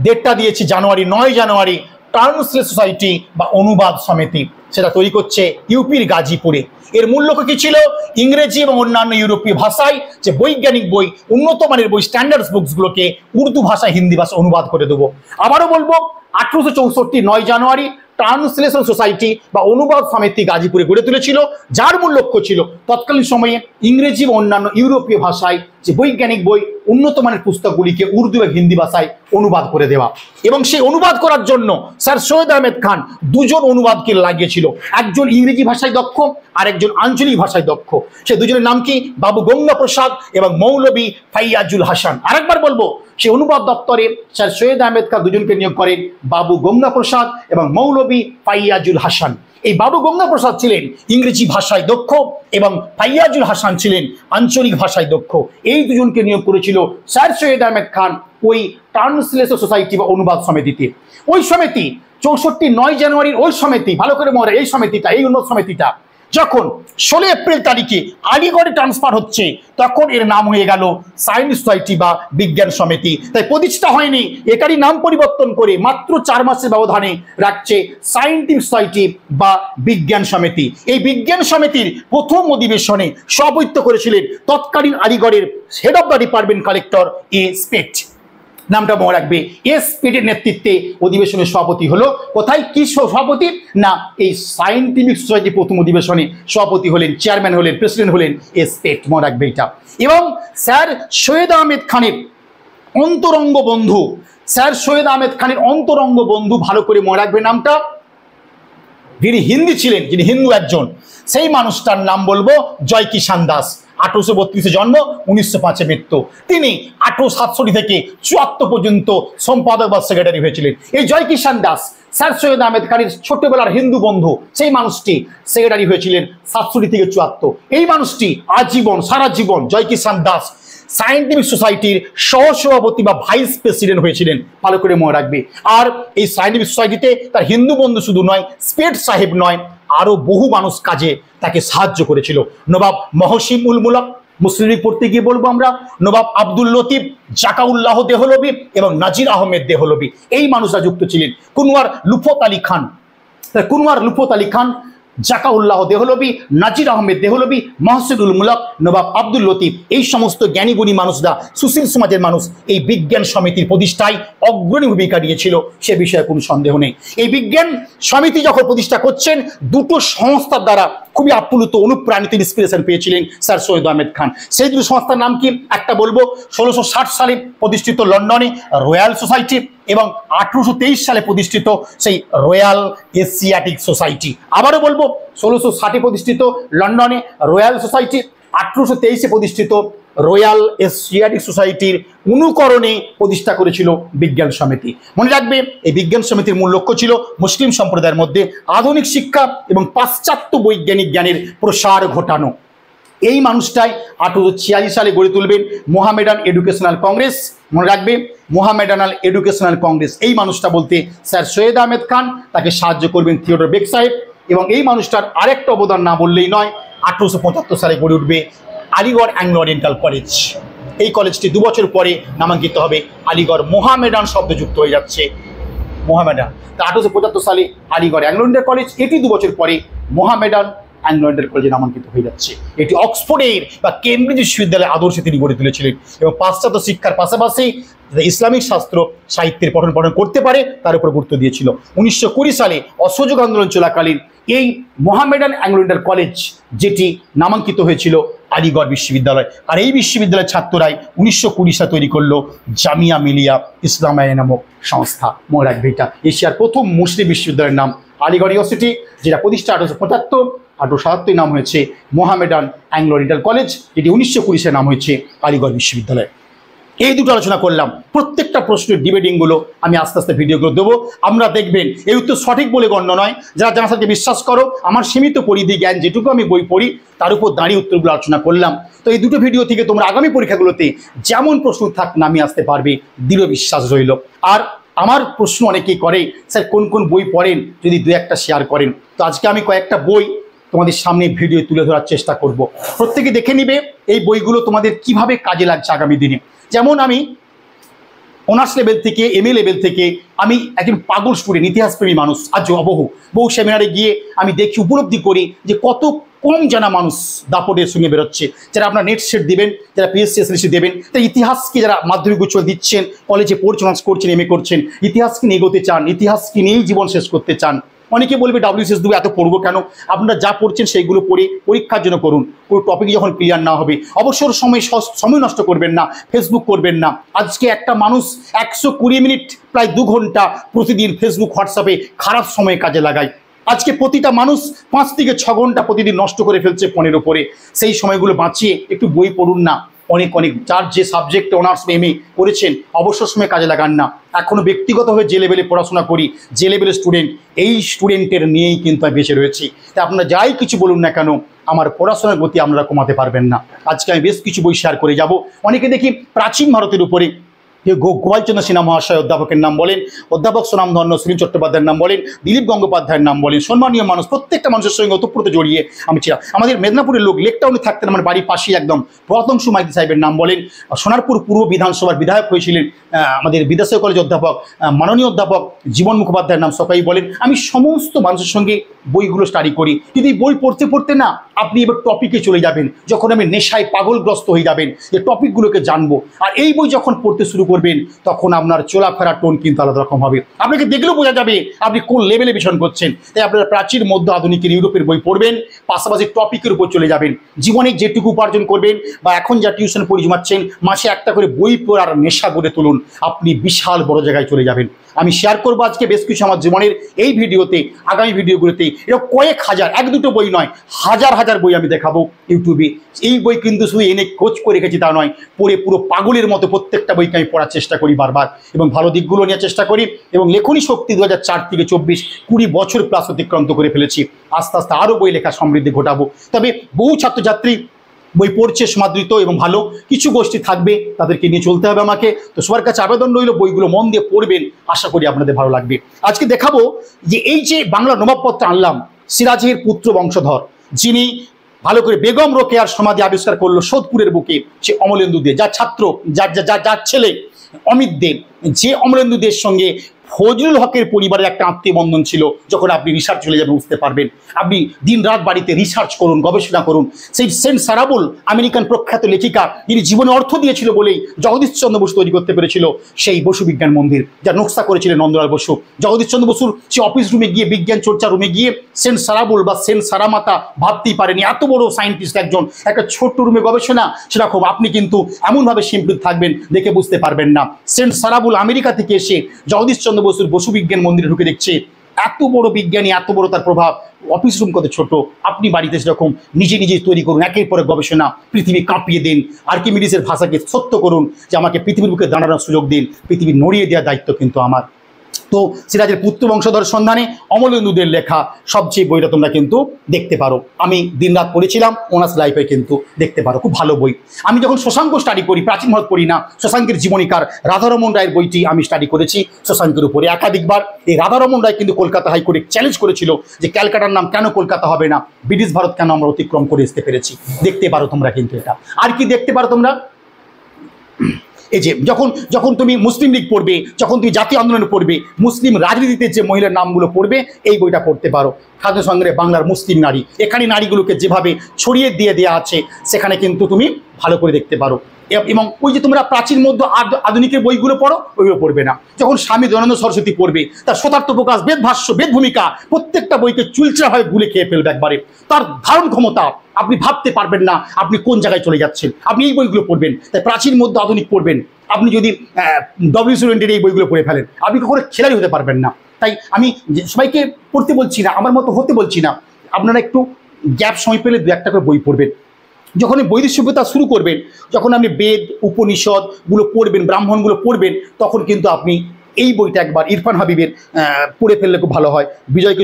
ডেটটা দিয়েছি জানুয়ারি, 9 জানুয়ারি। ট্রান্সলেশন সোসাইটি বা অনুবাদ সমিতি, সেটা তৈরি করছে ইউপির গাজীপুরে। এর মূল লক্ষ্য কি ছিল? ইংরেজি এবং অন্যান্য ইউরোপীয় ভাষায় যে বৈজ্ঞানিক বই, উন্নত মানের বই, স্ট্যান্ডার্ডস বুকসগুলোকে উর্দু ভাষায়, হিন্দি ভাষায় অনুবাদ করে দেবো। আবারও বলবো, 1864 9 জানুয়ারি ট্রান্সলেশন সোসাইটি বা অনুবাদ সমিতি গাজীপুরে গড়ে তুলেছিল, যার মূল লক্ষ্য ছিল তৎকালীন সময়ে ইংরেজি এবং অন্যান্য ইউরোপীয় ভাষায় যে বৈজ্ঞানিক বই, উন্নত মানের পুস্তকগুলিকে উর্দু এবং হিন্দি ভাষায় অনুবাদ করে দেওয়া। এবং সেই অনুবাদ করার জন্য স্যার সৈয়দ আহমেদ খান দুজন অনুবাদকে লাগিয়েছিল, একজন ইংরেজি ভাষায় দক্ষ আর একজন আঞ্চলিক ভাষায় দক্ষ। সে দুজনের নাম কি? বাবু গঙ্গা প্রসাদ এবং মৌলভী ফাইয়াজুল হাসান। আরেকবার বলবো, সে অনুবাদ দপ্তরে স্যার সৈয়দ আহমেদ খান দুজনকে নিয়োগ করেন, বাবু গঙ্গা প্রসাদ এবং মৌলভী ফাইয়াজুল হাসান। এই বাবু গঙ্গা প্রসাদ ছিলেন ইংরেজি ভাষায় দক্ষ এবং ফাইয়াজুল হাসান ছিলেন আঞ্চলিক ভাষায় দক্ষ। এই দুজনকে নিয়োগ করেছিল স্যার সৈয়দ আহমেদ খান ওই ট্রান্সলেশন সোসাইটি বা অনুবাদ সমিতিতে। ওই সমিতি 64 9 জানুয়ারির ওই সমিতি, ভালো করে মনে, এই সমিতিটা, এই অনুবাদ সমিতিটা যখন 16 এপ্রিল তারিখে আলিগড়ে ট্রান্সফার হচ্ছে, তখন এর নাম হয়ে গেল সায়েন্স সোসাইটি বা বিজ্ঞান সমিতি। তাই প্রতিষ্ঠা হয়নি, এটারই নাম পরিবর্তন করে মাত্র 4 মাসের ব্যবধানে রাখছে সায়েন্টিফিক সোসাইটি বা বিজ্ঞান সমিতি। এই বিজ্ঞান সমিতির প্রথম অধিবেশনে সভাপতিত্ব করেছিলেন তৎকালীন আলিগড়ের head of the department collector এ স্পেট। নামটা মনে রাখবে। এস পেটের নেতৃত্বে অধিবেশনের সভাপতি হলো, কোথায়, কি সভাপতি না, এই সায়েন্টিফিক সোসাইটি প্রথম অধিবেশনে সভাপতি হলেন, চেয়ারম্যান হলেন, প্রেসিডেন্ট হলেন এস পেট। মনে রাখবে এটা। এবং স্যার সৈয়দ আহমেদ খানের অন্তরঙ্গ বন্ধু, স্যার সৈয়দ আহমেদ খানের অন্তরঙ্গ বন্ধু, ভালো করে মনে রাখবে নামটা, যিনি হিন্দি ছিলেন, যিনি হিন্দু একজন, সেই মানুষটার নাম বলবো জয় কিষান দাস। 1832 জন্ম, 1905 মৃত্যু। তিনি 1867 থেকে 74 পর্যন্ত সম্পাদক বা সেক্রেটারি হয়েছিলেন। এই জয় কিষান দাস স্যার সৈয়দ আহমেদ খানের ছোটবেলার হিন্দু বন্ধু, সেই মানুষটি সেক্রেটারি হয়েছিলেন 67 থেকে 74। এই মানুষটি আজীবন, সারা জীবন জয় কিষান দাস সায়েন্টিফিক সোসাইটির সহসভাপতি বা ভাইস প্রেসিডেন্ট হয়েছিলেন। ভালো করে মনে রাখবে। আর এই সায়েন্টিফিক সোসাইটিতে তার হিন্দু বন্ধু শুধু নয়, স্পেট সাহেব নয়, আরো বহু মানুষ কাজে তাকে সাহায্য করেছিল। নবাব মহসিন উল মুলক, মুসলিম লীগ পড়তে গিয়ে বলবো আমরা, নবাব আব্দুল লতিফ, জাকাউল্লাহ দেহলভি এবং নাজির আহমেদ দেহলভি, এই মানুষরা যুক্ত ছিলেন। কুনওয়ার লুফত আলী খান, কুনওয়ার লুফত আলী খান, জাকাউল্লাহ দেহলভি, নাজির আহমেদ দেহলভি, মহসিন উল মুলক, নবাব আব্দুল লতিফ, এই সমস্ত জ্ঞানীগুণী মানুষরা, সুশীল সমাজের মানুষ, এই বিজ্ঞান সমিতির প্রতিষ্ঠায় অগ্রণী ভূমিকা নিয়েছিল, সে বিষয়ে কোনো সন্দেহ নেই। এই বিজ্ঞান সমিতি যখন প্রতিষ্ঠা করছেন, দুটো সংস্থার দ্বারা খুবই আপ্লুত, অনুপ্রাণিত, ইন্সপিরেশন পেয়েছিলেন স্যার সৈয়দ আহমেদ খান। সেই দুটো সংস্থার নাম কি? একটা বলবো 1660 সালে প্রতিষ্ঠিত লন্ডনে রয়্যাল সোসাইটি, এবং 1823 সালে প্রতিষ্ঠিত সেই রয়্যাল এশিয়াটিক সোসাইটি। আবারও বলবো 1660 প্রতিষ্ঠিত লন্ডনে রয়্যাল সোসাইটি, 1823 প্রতিষ্ঠিত রয়্যাল এশিয়াটিক সোসাইটির অনুকরণে প্রতিষ্ঠা করেছিল বিজ্ঞান সমিতি। মনে রাখবে, এই বিজ্ঞান সমিতির মূল লক্ষ্য ছিল মুসলিম সম্প্রদায়ের মধ্যে আধুনিক শিক্ষা এবং পাশ্চাত্য বৈজ্ঞানিক জ্ঞানের প্রসার ঘটানো। এই মানুষটাই 1846 সালে গড়ে তুলবেন মোহামেডান এডুকেশনাল কংগ্রেস। মনে রাখবে, মোহামেডানাল এডুকেশনাল কংগ্রেস। এই মানুষটা বলতে স্যার সৈয়দ আহমেদ খান, তাকে সাহায্য করবেন থিওডর বেক সাহেব। এবং এই মানুষটার আরেকটা অবদান না বললেই নয়, 1875 সালে গড়ে উঠবে আলিগড় অ্যাংলো ওরিয়েন্টাল কলেজ। এই কলেজটি 2 বছর পরে নামাঙ্কিত হবে, আলিগড় মোহামেডান শব্দ যুক্ত হয়ে যাচ্ছে, মোহামেডান। তা 1875 সালে আলিগড় অ্যাংলো ওরিয়েন্টাল কলেজ, এটি 2 বছর পরে মোহামেডান অ্যাংলো ইন্ডিয়ান কলেজে নামাঙ্কিত হয়ে যাচ্ছে। এটি অক্সফোর্ডের বা কেমব্রিজ বিশ্ববিদ্যালয়ের আদর্শে তিনি গড়ে তুলেছিলেন এবং পাশ্চাত্য শিক্ষার পাশাপাশি ইসলামিক শাস্ত্র সাহিত্যের পঠন করতে পারে তার উপর গুরুত্ব দিয়েছিল। 1920 সালে অসহযোগ আন্দোলন চলাকালীন এই মোহামেডান অ্যাংলো ইন্ডিয়ান কলেজ যেটি নামাঙ্কিত হয়েছিল আলিগড় বিশ্ববিদ্যালয়, আর এই বিশ্ববিদ্যালয়ের ছাত্ররাই 1920 সালে তৈরি করলো জামিয়া মিলিয়া ইসলামিয়া নামক সংস্থা। মনে রাখবে এটা এশিয়ার প্রথম মুসলিম বিশ্ববিদ্যালয়ের নাম আলিগড় ইউনিভার্সিটি, যেটা প্রতিষ্ঠা 1875, 1877 নাম হয়েছে মোহামেডান অ্যাংলো ইন্ডিয়ান কলেজ, যেটি 1920 সালে নাম হয়েছে আলিগড় বিশ্ববিদ্যালয়। এই দুটো আলোচনা করলাম। প্রত্যেকটা প্রশ্নের ডিবেটিংগুলো আমি আস্তে আস্তে ভিডিওগুলো দেবো, আমরা দেখবেন এই উত্তর সঠিক বলে গণ্য নয়। যারা জানাসাকে বিশ্বাস করো, আমার সীমিত পরিধি জ্ঞান যেটুকু আমি বই পড়ি তার উপর দাঁড়িয়ে উত্তরগুলো আলোচনা করলাম। তো এই দুটো ভিডিও থেকে তোমরা আগামী পরীক্ষাগুলোতে যেমন প্রশ্ন থাক নামিয়ে আসতে পারবে, দৃঢ় বিশ্বাস রইল। আর আমার প্রশ্ন অনেকেই করে, স্যার কোন কোন বই পড়েন, যদি দু একটা শেয়ার করেন। তো আজকে আমি কয়েকটা বই তোমাদের সামনে ভিডিও তুলে ধরার চেষ্টা করব। প্রত্যেকে দেখে নিবে এই বইগুলো তোমাদের কিভাবে কাজে লাগছে আগামী দিনে। যেমন আমি অনার্স লেভেল থেকে MA লেভেল থেকে আমি একজন পাগল স্টুডেন্ট, ইতিহাসপ্রেমী মানুষ, আজ বহু সেমিনারে গিয়ে আমি দেখি, উপলব্ধি করি যে কত কম জানা মানুষ দাপটের সঙ্গে বেরোচ্ছে। যারা আপনার নেট সেট দেবেন, যারা PSC SLC দেবেন, তারা ইতিহাসকে যারা মাধ্যমিক উচ্চ দিচ্ছেন, কলেজে পড়ছেন, অনার্স করছেন, MA করছেন, ইতিহাসকে নিয়ে এগোতে চান, ইতিহাসকে নিয়েই জীবন শেষ করতে চান। অনেকে বলবে WCS দেবো, এত পড়বো কেন? আপনারা যা পড়ছেন সেইগুলো পড়ে পরীক্ষার জন্য করুন। পুরো টপিক যখন ক্লিয়ার না হবে অবসর সময় নষ্ট করবেন না, ফেসবুক করবেন না। আজকে একটা মানুষ 120 মিনিট প্রায় 2 ঘন্টা প্রতিদিন ফেসবুক হোয়াটসঅ্যাপে খারাপ সময়ে কাজে লাগায়। আজকে প্রতিটা মানুষ 5 থেকে 6 ঘন্টা প্রতিদিন নষ্ট করে ফেলছে ফোনের ওপরে। সেই সময়গুলো বাঁচিয়ে একটু বই পড়ুন না। অনেক যার যে সাবজেক্টে অনার্স MA করেছেন অবসর সময় কাজে লাগান না। এখনও ব্যক্তিগতভাবে যে লেভেলে পড়াশোনা করি, যে লেভেলের স্টুডেন্ট, এই স্টুডেন্টের নিয়েই কিন্তু আমি বেঁচে রয়েছি। তাই আপনারা যাই কিছু বলুন না কেন, আমার পড়াশোনার গতি আপনারা কমাতে পারবেন না। আজকে আমি বেশ কিছু বই শেয়ার করে যাব। অনেকে দেখি প্রাচীন ভারতের উপরে গোপালচন্দ্র সিনহা মহাশয় অধ্যাপকের নাম বলেন, অধ্যাপক সুনামধন্য সুনীল চট্টোপাধ্যায়ের নাম বলেন, দিলীপ গঙ্গোপাধ্যায়ের নাম বলেন, সম্মানীয় মানুষ, প্রত্যেকটা মানুষের সঙ্গে ওতপ্রোত জড়িয়ে আমি ছিলাম। আমাদের মেদিনীপুরের লোক লেকটাউনে থাকতেন, আমার বাড়ির পাশেই একদম প্রথম মাইতি সাহেবের নাম বলেন, সোনারপুর পূর্ব বিধানসভার বিধায়ক হয়েছিলেন আমাদের বিদ্যাসাগর কলেজ অধ্যাপক মাননীয় অধ্যাপক জীবন মুখোপাধ্যায়ের নাম সবাই বলেন। আমি সমস্ত মানুষের সঙ্গে বইগুলো স্টাডি করি। যদি বই পড়তে পড়তে না আপনি এবার টপিকে চলে যাবেন, যখন আমি নেশায় পাগলগ্রস্ত হয়ে যাবেন যে টপিকগুলোকে জানবো, আর এই বই যখন পড়তে শুরু করবেন তখন আপনার চলাফেরা টোন কিন্তু আলাদা রকম হবে। আপনাকে দেখলেও বোঝা যাবে আপনি কোন লেভেলে ভীষণ করছেন। তাই আপনারা প্রাচীন মধ্য আধুনিকের ইউরোপের বই পড়বেন, পাশাপাশি টপিকের উপর চলে যাবেন। জীবনে যেটুকু উপার্জন করবেন বা এখন যা টিউশন পড়ে জমাচ্ছেন, মাসে একটা করে বই পড়ার নেশা গড়ে তুলুন, আপনি বিশাল বড় জায়গায় চলে যাবেন। আমি শেয়ার করবো আজকে বেশ কিছু আমার জীবনের এই ভিডিওতে, আগামী ভিডিওগুলোতে এরকম কয়েক হাজার, 1-2টো বই নয়, হাজার হাজার বই আমি দেখাবো ইউটিউবে। এই বই কিন্তু শুধু এনে কোচ করে রেখেছি তা নয়, পড়ে পুরো পাগলের মতো প্রত্যেকটা বইকে আমি পড়ার চেষ্টা করি বারবার, এবং ভালো দিকগুলো নেওয়ার চেষ্টা করি। এবং লেখনী শক্তি 2004 থেকে 24, 20 বছর প্লাস অতিক্রান্ত করে ফেলেছি। আস্তে আস্তে আরও বই লেখা সমৃদ্ধি ঘটাবো। তবে বহু ছাত্রছাত্রী বই পড়ছে সমাদৃত এবং ভালো, কিছু গোষ্ঠী থাকবে তাদেরকে নিয়ে চলতে হবে আমাকে। তো সবার কাছে আবেদন রইল, বইগুলো মন দিয়ে পড়বেন, আশা করি আপনাদের ভালো লাগবে। আজকে দেখাবো যে এই যে বাংলা নবাবপত্র আনলাম, সিরাজের পুত্র বংশধর, যিনি ভালো করে বেগম রোকেয়ার সমাধি আবিষ্কার করলো সোদপুরের বুকে, সে অমলেন্দু দে, যার ছাত্র, যার ছেলে অমিত দে, যে অমলেন্দু দের সঙ্গে ফজলুল হকের পরিবারের একটা আত্মীয় বন্ধন ছিল। যখন আপনি রিসার্চ চলে যাবেন বুঝতে পারবেন। আপনি দিন রাত বাড়িতে রিসার্চ করুন, গবেষণা করুন। সেই সেন্ট সারাবুল, আমেরিকান প্রখ্যাত লেখিকা, যিনি জীবনে অর্থ দিয়েছিল বলেই জগদীশচন্দ্র বসু তৈরি করতে পেরেছিল সেই বসু বিজ্ঞান মন্দির, যা নকশা করেছিলেন নন্দলাল বসু। জগদীশচন্দ্র বসুর সে অফিস রুমে গিয়ে, বিজ্ঞান চর্চা রুমে গিয়ে সেন্ট সারাবুল বা সেন্ট সারামাতা ভাবতেই পারেনি এত বড় সায়েন্টিস্ট একজন একটা ছোট্ট রুমে গবেষণা। সেরকম আপনি কিন্তু এমনভাবে সিম্পল থাকবেন, দেখে বুঝতে পারবেন না। সেন্ট সারাবুল আমেরিকা থেকে এসে জগদীশচন্দ্র বসুর বসু বিজ্ঞান মন্দিরে ঢুকে দেখছে এত বড় বিজ্ঞানী, এত বড় তার প্রভাব। অফিস রুম কত ছোট, আপনি বাড়িতে সেরকম নিজে নিজে তৈরি করুন, একের পরে গবেষণা, পৃথিবী কাঁপিয়ে দিন। আর্কিমিডিসের ভাষাকে সত্য করুন যে আমাকে পৃথিবীর বুকে দাঁড়ানোর সুযোগ দিন, পৃথিবী নড়িয়ে দেওয়ার দায়িত্ব কিন্তু আমার। তো সিরাজের পুত্র বংশধর সন্ধানে অমলেন্দুদের লেখা সবচেয়ে বইটা তোমরা কিন্তু দেখতে পারো। আমি দিনরাত পড়েছিলাম, অনার্স লাইফে কিন্তু দেখতে পারো, খুব ভালো বই। আমি যখন শশাঙ্ক স্টাডি করি, প্রাচীন ভারত পড়ি না, শশাঙ্কের জীবনীকার রাধারমণ রায়ের বইটি আমি স্টাডি করেছি শশাঙ্কের উপরে একাধিকবার। এই রাধারমণ রায় কিন্তু কলকাতা হাইকোর্টে চ্যালেঞ্জ করেছিল যে ক্যালকাটার নাম কেন কলকাতা হবে না, ব্রিটিশ ভারত কেন আমরা অতিক্রম করে আসতে পেরেছি। দেখতে পারো তোমরা কিন্তু এটা। আর কি দেখতে পারো তোমরা, এই যে যখন যখন তুমি মুসলিম লীগ পড়বে, যখন তুমি জাতীয় আন্দোলনে পড়বে, মুসলিম রাজনীতিতে যে মহিলার নামগুলো পড়বে, এই বইটা পড়তে পারো। খাদ্য সংগ্রহে বাংলার মুসলিম নারী, এখানে নারীগুলোকে যেভাবে ছড়িয়ে দিয়ে দেওয়া আছে সেখানে কিন্তু তুমি ভালো করে দেখতে পারো। এবং ওই যে তোমরা প্রাচীন মধ্য আধুনিকের বইগুলো পড়ো, ওইগুলো পড়বে না। যখন স্বামী দয়ানন্দ সরস্বতী পড়বে, তার শতার্থ প্রকাশ, বেদ ভাষ্য, বেদ ভূমিকা, প্রত্যেকটা বইকে চুলচাভাবে গুলে খেয়ে ফেলবে একবারে। তার ধারণ ক্ষমতা আপনি ভাবতে পারবেন না আপনি কোন জায়গায় চলে যাচ্ছেন। আপনি এই বইগুলো পড়বেন, তাই প্রাচীন মধ্য আধুনিক পড়বেন। আপনি যদি ডব্লিউ.সি. রেন্ডের এই বইগুলো পড়ে ফেলেন, আপনি কখনো খেলাড়ি হতে পারবেন না। তাই আমি সবাইকে পড়তে বলছি না, আমার মতো হতে বলছি না, আপনারা একটু গ্যাপ সময় পেলে দু একটা করে বই পড়বেন। যখন বৈদিক সভ্যতা শুরু করবেন, যখন আপনি বেদ উপনিষদগুলো পড়বেন, ব্রাহ্মণগুলো পড়বেন, তখন কিন্তু আপনি এই বইটা একবার ইরফান হাবিবের পড়ে ফেললে খুব ভালো হয়। বিজয়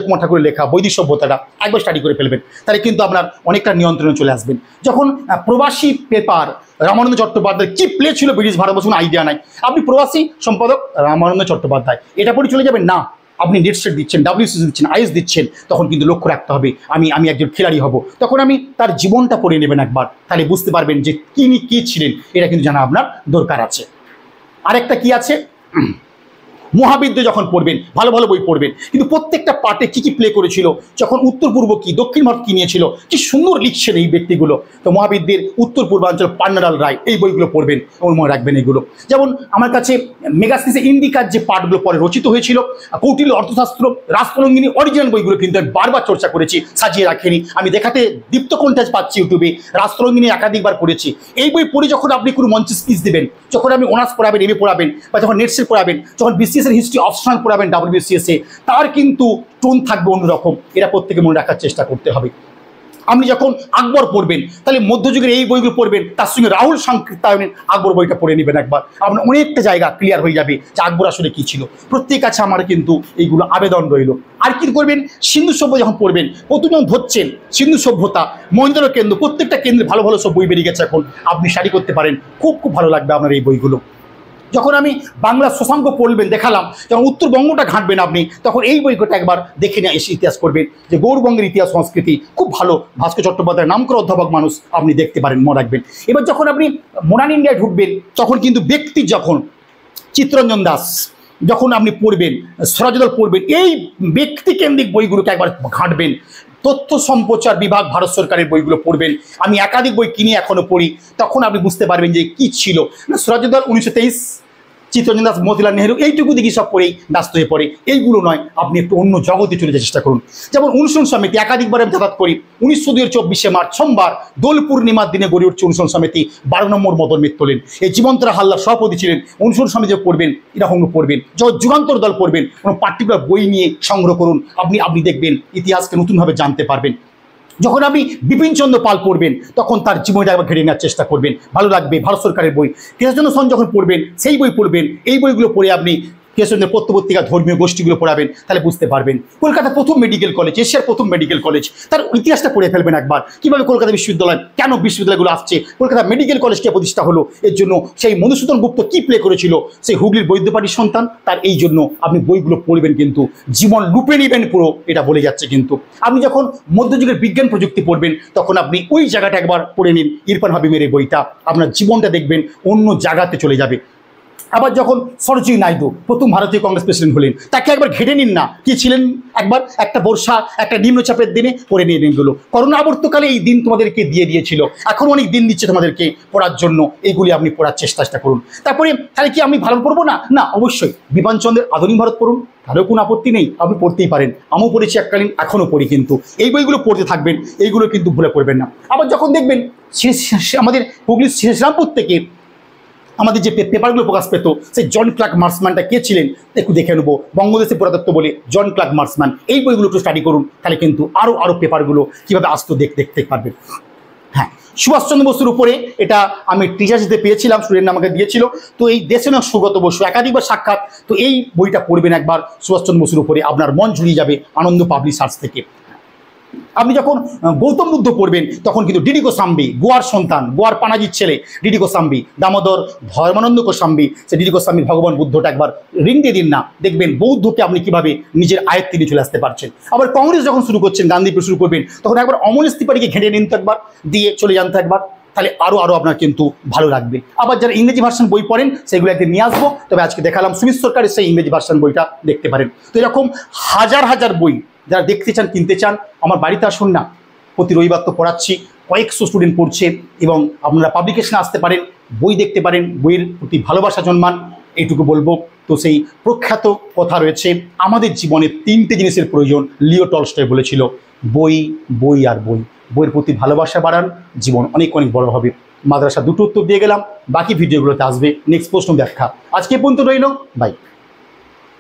কুমার ঠাকুরের লেখা বৈদিক সভ্যতাটা একবার স্টাডি করে ফেলবেন, তাহলে কিন্তু আপনার অনেকটা নিয়ন্ত্রণে চলে আসবেন। যখন প্রবাসী পেপার রামানন্দ চট্টোপাধ্যায় কি প্লে ছিল ব্রিটিশ ভারতবর্ষ, আইডিয়া নাই, আপনি প্রবাসী সম্পাদক রামানন্দ চট্টোপাধ্যায় এটা পড়ে চলে যাবেন না। আপনি নেট সেট দিচ্ছেন, WCC দিচ্ছেন, IS দিচ্ছেন, তখন কিন্তু লক্ষ্য রাখতে হবে আমি একজন খেলাড়ি হব। তখন আমি তার জীবনটা পড়ে নেবেন একবার, তাহলে বুঝতে পারবেন যে তিনি কী ছিলেন, এটা কিন্তু জানা আপনার দরকার আছে। আরেকটা কি আছে, মহাবিদ্য যখন পড়বেন, ভালো ভালো বই পড়বেন, কিন্তু প্রত্যেকটা পার্টে কী কী প্লে করেছিল, যখন উত্তর পূর্ব কী, দক্ষিণ ভারত কী নিয়েছিল, কি সুন্দর লিখছেন এই ব্যক্তিগুলো। তো মহাবিদ্যের উত্তর পূর্বাঞ্চল পান্নালাল রায়, এই বইগুলো পড়বেন এবং মনে রাখবেন এগুলো। যেমন আমার কাছে মেগাস্টিসে ইন্ডিকার যে পার্টগুলো পরে রচিত হয়েছিল, কৌটিল্য অর্থশাস্ত্র, রাজতরঙ্গিনী, অরিজিনাল বইগুলো কিন্তু আমি বারবার চর্চা করেছি, সাজিয়ে রাখিনি। আমি দেখাতে দীপ্ত কন্টেন্ট পাচ্ছি ইউটিউবে, রাজতরঙ্গিনী একাধিকবার পড়েছি। এই বই পড়ে যখন আপনি কোনো মঞ্চে স্পিচ দেবেন, যখন আপনি অনার্স পড়াবেন, MA পড়াবেন, বা যখন নেট সেট পড়াবেন, যখন BCS এর হিস্ট্রি অপশনাল পড়াবেন WBCS এ, তার কিন্তু টোন থাকবে অন্যরকম। এটা প্রত্যেকে মনে রাখার চেষ্টা করতে হবে। আপনি যখন আকবর পড়বেন, তাহলে মধ্যযুগের এই বইগুলো পড়বেন, তার সঙ্গে রাহুল সংকীর্তায়নের আকবর বইটা পড়ে নেবেন একবার, আপনার অনেকটা জায়গা ক্লিয়ার হয়ে যাবে যে আকবর আসলে কী ছিল। প্রত্যেক কাছে আমার কিন্তু এইগুলো আবেদন রইল। আর কি করবেন, সিন্ধু সভ্য যখন পড়বেন, প্রথম যখন ধরছেন সিন্ধু সভ্যতা, মহেন্দ্র কেন্দ্র, প্রত্যেকটা কেন্দ্রে ভালো ভালো সব বই বেরিয়ে গেছে এখন, আপনি স্টাডি করতে পারেন, খুব খুব ভালো লাগবে আপনার এই বইগুলো। যখন আমি বাংলা শশাঙ্ক পড়বেন, দেখালাম, যখন উত্তরবঙ্গটা ঘাঁটবেন আপনি, তখন এই বইটা একবার দেখে নিয়ে এসে ইতিহাস করবেন, যে গৌরবঙ্গের ইতিহাস সংস্কৃতি খুব ভালো, ভাস্কর চট্টোপাধ্যায়ের নাম করা অধ্যাপক মানুষ, আপনি দেখতে পারেন, মনে রাখবেন। এবার যখন আপনি মডার্ন ইন্ডিয়ায় ঢুকবেন, তখন কিন্তু ব্যক্তি, যখন চিত্তরঞ্জন দাস যখন আপনি পড়বেন, স্বরাজদল পড়বেন, এই ব্যক্তিকেন্দ্রিক বইগুলোকে একবার ঘাঁটবেন। তথ্য সম্প্রচার বিভাগ ভারত সরকারের বইগুলো পড়বেন, আমি একাধিক বই কিনে এখনও পড়ি, তখন আপনি বুঝতে পারবেন যে কী ছিল। স্বরাজদল 1923, চিত্তরঞ্জন দাস, মতিলাল নেহেরু, এইটুকু দেখি সব পড়েই ব্যস্ত হয়ে পড়ে। এইগুলো নয়, আপনি একটু অন্য জগতে চলে যাওয়ার চেষ্টা করুন। যেমন অনুশীলন সমিতি, একাধিকবার আমি যাতায়াত করি। 1924 মার্চ সোমবার দোল পূর্ণিমার দিনে গড়ে উঠছে অনুশীলন সমিতি, 12 নম্বর মদন মিত্তলেন, এই জীবন্তরা হালদার সভাপতি ছিলেন। অনুশীলন সমিতি পড়বেন, এরকম পড়বেন। যখন যুগান্তর দল পড়বেন, কোনো পার্টিকুলার বই নিয়ে সংগ্রহ করুন, আপনি দেখবেন ইতিহাসকে নতুনভাবে জানতে পারবেন। যখন আপনি বিপিনচন্দ্র পাল পড়বেন, তখন তার জীবনটা একবার ঘেটে নেওয়ার চেষ্টা করবেন, ভালো লাগবে। ভারত সরকারের বই কেশবচন্দ্র সেন যখন পড়বেন, সেই বই পড়বেন। এই বইগুলো পড়ে আপনি কেশবচন্দ্রের পত্রপত্রিকা, ধর্মীয় গোষ্ঠীগুলো পড়াবেন, তাহলে বুঝতে পারবেন। কলকাতা প্রথম মেডিকেল কলেজ, এশিয়ার প্রথম মেডিকেল কলেজ, তার ইতিহাসটা পড়ে ফেলবেন একবার। কীভাবে কলকাতা বিশ্ববিদ্যালয়, কেন বিশ্ববিদ্যালয়গুলো আসছে, কলকাতা মেডিকেল কলেজকে প্রতিষ্ঠা হলো, এর জন্য সেই মধুসূদন গুপ্ত কী প্লে করেছিল, সেই হুগলির বৈদ্যবাড়ির সন্তান, তার এই জন্য আপনি বইগুলো পড়বেন, কিন্তু জীবন লুপে নেবেন পুরো, এটা বলে যাচ্ছে। কিন্তু আপনি যখন মধ্যযুগের বিজ্ঞান প্রযুক্তি পড়বেন, তখন আপনি ওই জায়গাটা একবার পড়ে নিন, ইরফান হাবিবের এই বইটা, আপনার জীবনটা দেখবেন অন্য জায়গাতে চলে যাবে। আবার যখন সরোজিনী নাইডু প্রথম ভারতীয় কংগ্রেস প্রেসিডেন্ট হলেন, তাকে একবার ঘেটে নিন না, কি ছিলেন একবার, একটা বর্ষা, একটা নিম্নচাপের দিনে পড়ে নিয়ে দিনগুলো। করোনা আবর্তকালে এই দিন তোমাদেরকে দিয়েছিল, এখন অনেক দিন দিচ্ছে তোমাদেরকে পড়ার জন্য, এইগুলি আপনি পড়ার চেষ্টা করুন। তারপরে তাহলে কি আমি ভালো পড়বো না? না, অবশ্যই বিপিনচন্দ্রের আধুনিক ভারত পড়ুন, তারও কোনো আপত্তি নেই, আপনি পড়তেই পারেন। আমিও পড়েছি এককালীন, এখনও পড়ি, কিন্তু এই বইগুলো পড়তে থাকবেন, এইগুলো কিন্তু ভুলে পড়বেন না। আবার যখন দেখবেন আমাদের হুগলির শ্রীরামপুর থেকে আমাদের যে পেপারগুলো প্রকাশ পেত, সেই জন ক্লার্ক মার্সম্যানটা কে ছিলেন একটু দেখে নেবো, বঙ্গদেশের পুরাতত্ত্ব বলে জন ক্লার্ক মার্সম্যান, এই বইগুলো একটু স্টাডি করুন, তাহলে কিন্তু আরও পেপারগুলো কীভাবে আসতো দেখতে পারবেন। হ্যাঁ, সুভাষচন্দ্র বসুর উপরে এটা আমি টিচার্স ডে পেয়েছিলাম, স্টুডেন্ট আমাকে দিয়েছিল। তো এই দেশে না সুগত বসু, একাধিকবার সাক্ষাৎ, তো এই বইটা পড়বেন একবার, সুভাষচন্দ্র বসুর উপরে, আপনার মন জুড়িয়ে যাবে আনন্দ পাবলিশার্স থেকে। আপনি যখন গৌতম বুদ্ধ পড়বেন, তখন কিন্তু ডিডি গোস্বামী, গোয়ার সন্তান, গোয়ার পানাজির ছেলে ডিডি গোস্বামী, দামোদর ধর্মানন্দ গোস্বামী, সে ডিডি গোস্বামীর ভগবান বুদ্ধটা একবার রিং দিয়ে দিন না, দেখবেন বৌদ্ধকে আপনি কীভাবে নিজের আয়ত্তে নিয়ে চলে আসতে পারছেন। আবার কংগ্রেস যখন শুরু করছেন, গান্ধী শুরু করবেন, তখন একবার অমলেশ ত্রিপাঠীকে ঘেঁটে নিন তো একবার, দিয়ে চলে যান তো একবার, তাহলে আরও আপনার কিন্তু ভালো লাগবে। আবার যারা ইংরেজি ভার্সন বই পড়েন সেগুলো একদিন নিয়ে আসবো, তবে আজকে দেখালাম সুমিত সরকারের সেই ইংরেজি ভার্সন বইটা দেখতে পারেন। তো এরকম হাজার হাজার বই যারা দেখতে চান, কিনতে চান, আমার বাড়িতে আসুন না, প্রতি রবিবার তো পড়াচ্ছি, কয়েকশো স্টুডেন্ট পড়ছে, এবং আপনারা পাবলিকেশনে আসতে পারেন, বই দেখতে পারেন, বইয়ের প্রতি ভালোবাসা জন্মান, এইটুকু বলবো। তো সেই প্রখ্যাত কথা রয়েছে, আমাদের জীবনে 3টে জিনিসের প্রয়োজন, লিও টলস্টয় বলেছিল, বই, বই আর বই। বইয়ের প্রতি ভালোবাসা বাড়ান, জীবন অনেক অনেক বড় হবে। মাদ্রাসা দুটো উত্তর দিয়ে গেলাম, বাকি ভিডিওগুলোতে আসবে নেক্সট প্রশ্ন ব্যাখ্যা। আজকে পর্যন্ত রইল, বাই।